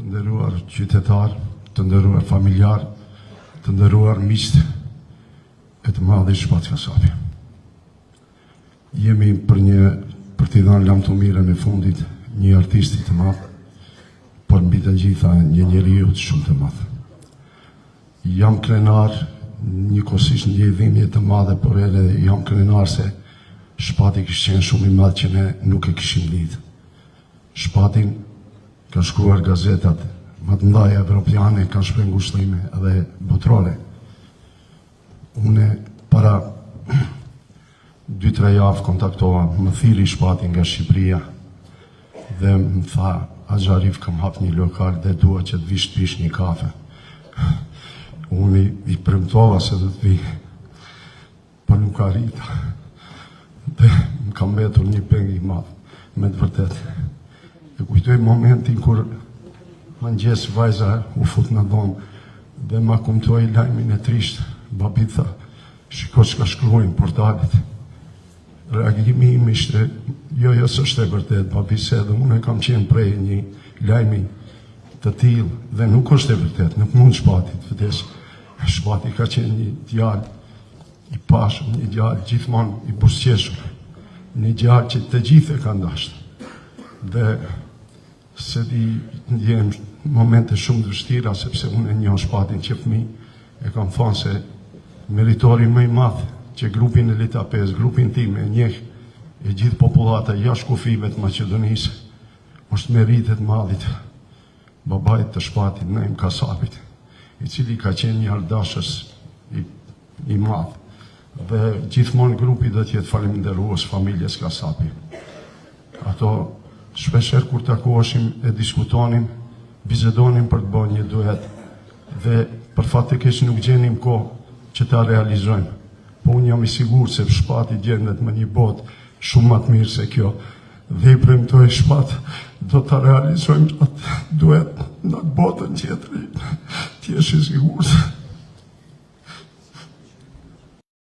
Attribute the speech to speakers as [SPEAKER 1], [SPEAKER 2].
[SPEAKER 1] nderuar qytetar, të nderuar familjar, të nderuar miqt e të madhi Shpat Kasapi. Jemi për t'i dhënë lam të mirën e fundit një artisti të madh, por mbi të gjitha një njeriu shumë të madh. Jam krenar, njëkohësisht një dhimbje të madhe, por edhe jam krenar se Shpati kishte qenë shumë i madh që ne nuk e kishim lidhë. Shpatin ka shkruar gazetat më të mëdha evropiane, ka shpreh ngushëllime edhe botrore. Unë para 2-3 javë kontaktova, më thiri Shpati nga Shqipëria dhe më tha, Axha Arif, kam hap një lokal dhe dua që të vish të pish një kafe. Unë i premtova se do të vi, por nuk arrita. Dhe më kam mbetur një peng i madh, me të vërtet. E kujtoj momentin kur mëngjes vajza u fut në dhomë dhe ma kumtoi lajmin e trisht. Babi tha, shiko çka shkruajnë portalet. Reagimi im ishte, jo s'është e vërtet, babi, se edhe unë kam qenë prej një lajmi të tillë dhe nuk është e vërtet, nuk mund Shpati të vdes. Shpati ka qenë një djalë i pashëm, një djalë gjithmonë i buzëqeshur, një djalë që të gjithë e kanë dashur. Dhe se di ndjem momente shumë të vështira, sepse unë e njoh Shpatin që fëmijë, e kam thënë se meritori më i madh që grupin Elita 5, grupin tim e njeh e gjithë popullata jashtë kufive të Maqedonisë, është meritet madhit babait të Shpatit, Naim Kasapit, i cili ka qenë një ardashës i madh. Dhe gjithmonë grupi do të jetë falënderues familjes Kasapi. Ato shpesher kur takoheshim e diskutonim, bizedonim për të bërë një duet dhe për fat të keq nuk gjenim kohë që ta realizojmë. Po unë jam i sigurt se Shpati gjendet me një botë shumë më të mirë se kjo. Dhe i premtoj Shpat, do ta realizojmë atë duet në botën tjetër. Ti je i sigurt.